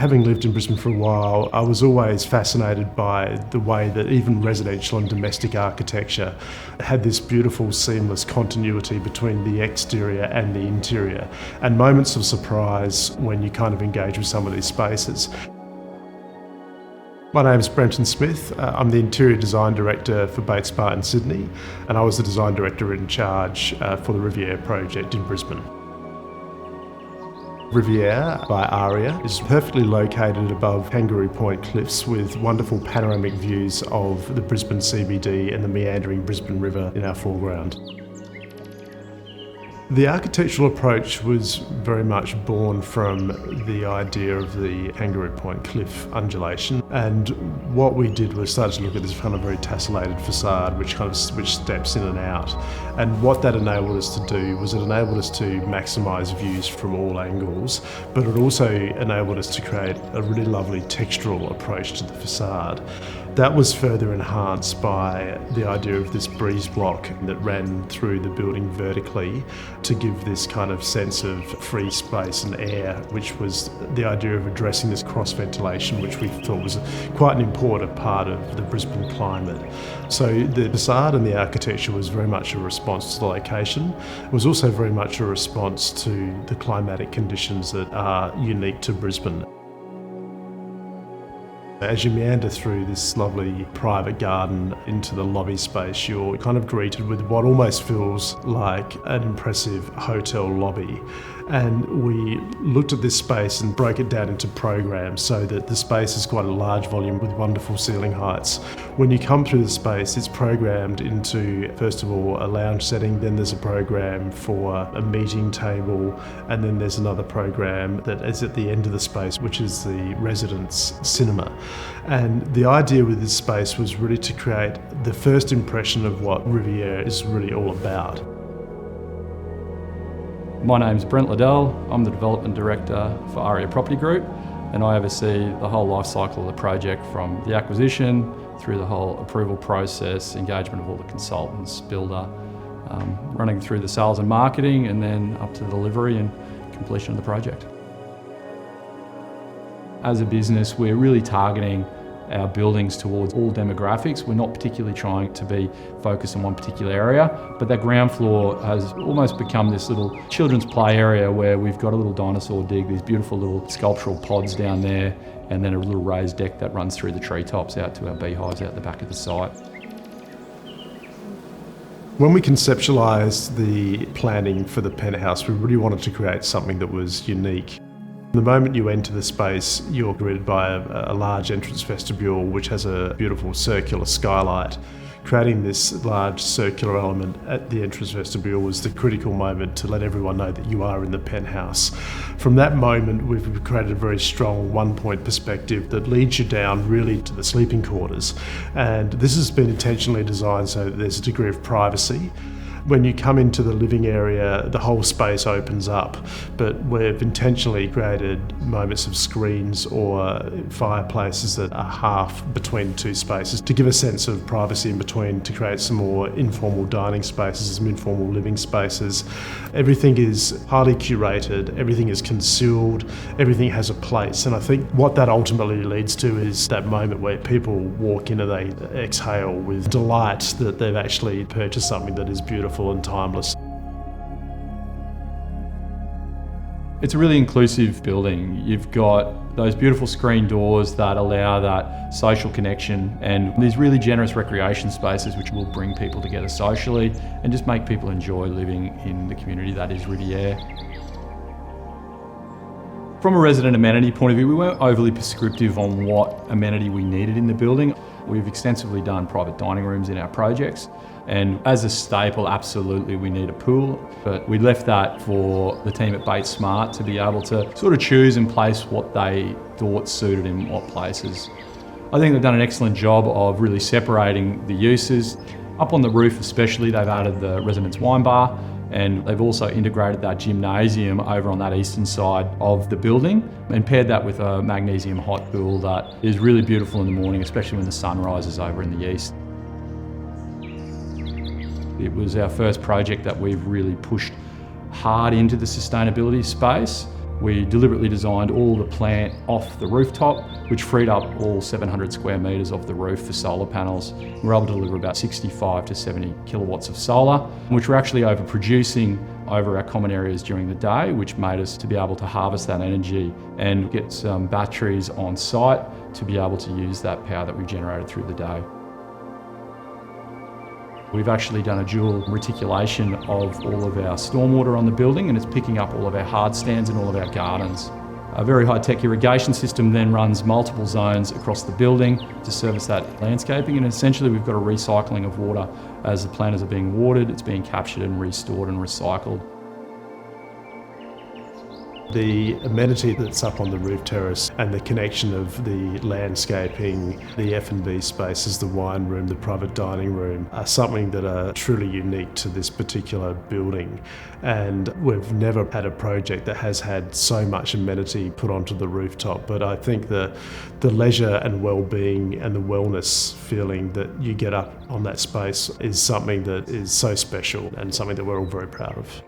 Having lived in Brisbane for a while, I was always fascinated by the way that even residential and domestic architecture had this beautiful seamless continuity between the exterior and the interior, and moments of surprise when you kind of engage with some of these spaces. My name is Brenton Smith. I'm the Interior Design Director for Bates Bar in Sydney, and I was the Design Director in charge for the Riviere project in Brisbane. Riviere by Aria is perfectly located above Kangaroo Point cliffs with wonderful panoramic views of the Brisbane CBD and the meandering Brisbane River in our foreground. The architectural approach was very much born from the idea of the Kangaroo Point cliff undulation, and what we did was start to look at this kind of very tessellated façade which steps in and out. And what that enabled us to do was it enabled us to maximise views from all angles, but it also enabled us to create a really lovely textural approach to the façade. That was further enhanced by the idea of this breeze block that ran through the building vertically to give this kind of sense of free space and air, which was the idea of addressing this cross ventilation, which we thought was quite an important part of the Brisbane climate. So the facade and the architecture was very much a response to the location. It was also very much a response to the climatic conditions that are unique to Brisbane. As you meander through this lovely private garden into the lobby space, you're kind of greeted with what almost feels like an impressive hotel lobby. And we looked at this space and broke it down into programs so that the space is quite a large volume with wonderful ceiling heights. When you come through the space, it's programmed into, first of all, a lounge setting, then there's a program for a meeting table, and then there's another program that is at the end of the space, which is the residence cinema. And the idea with this space was really to create the first impression of what Riviere is really all about. My name's Brent Liddell. I'm the Development Director for Aria Property Group, and I oversee the whole life cycle of the project from the acquisition through the whole approval process, engagement of all the consultants, builder, running through the sales and marketing, and then up to the delivery and completion of the project. As a business, we're really targeting our buildings towards all demographics. We're not particularly trying to be focused on one particular area, but that ground floor has almost become this little children's play area where we've got a little dinosaur dig, these beautiful little sculptural pods down there, and then a little raised deck that runs through the treetops out to our beehives out the back of the site. When we conceptualised the planning for the Penthouse, we really wanted to create something that was unique. The moment you enter the space, you're greeted by a large entrance vestibule which has a beautiful circular skylight. Creating this large circular element at the entrance vestibule was the critical moment to let everyone know that you are in the Penthouse. From that moment, we've created a very strong one-point perspective that leads you down really to the sleeping quarters. And this has been intentionally designed so that there's a degree of privacy. When you come into the living area, the whole space opens up, but we've intentionally created moments of screens or fireplaces that are half between two spaces to give a sense of privacy in between, to create some more informal dining spaces, some informal living spaces. Everything is highly curated, everything is concealed, everything has a place, and I think what that ultimately leads to is that moment where people walk in and they exhale with delight that they've actually purchased something that is beautiful and timeless. It's a really inclusive building. You've got those beautiful screen doors that allow that social connection, and these really generous recreation spaces which will bring people together socially and just make people enjoy living in the community that is Riviere. From a resident amenity point of view, we weren't overly prescriptive on what amenity we needed in the building. We've extensively done private dining rooms in our projects, and as a staple, absolutely we need a pool, but we left that for the team at Bates Smart to be able to sort of choose and place what they thought suited in what places. I think they've done an excellent job of really separating the uses. Up on the roof especially, they've added the residence wine bar, and they've also integrated that gymnasium over on that eastern side of the building and paired that with a magnesium hot pool that is really beautiful in the morning, especially when the sun rises over in the east. It was our first project that we've really pushed hard into the sustainability space. We deliberately designed all the plant off the rooftop, which freed up all 700 square metres of the roof for solar panels. We were able to deliver about 65 to 70 kilowatts of solar, which we're actually overproducing over our common areas during the day, which made us to be able to harvest that energy and get some batteries on site to be able to use that power that we've generated through the day. We've actually done a dual reticulation of all of our stormwater on the building, and it's picking up all of our hard stands and all of our gardens. A very high-tech irrigation system then runs multiple zones across the building to service that landscaping, and essentially we've got a recycling of water. As the planters are being watered, it's being captured and restored and recycled. The amenity that's up on the roof terrace and the connection of the landscaping, the F&B spaces, the wine room, the private dining room are something that are truly unique to this particular building. And we've never had a project that has had so much amenity put onto the rooftop. But I think the leisure and well-being and the wellness feeling that you get up on that space is something that is so special and something that we're all very proud of.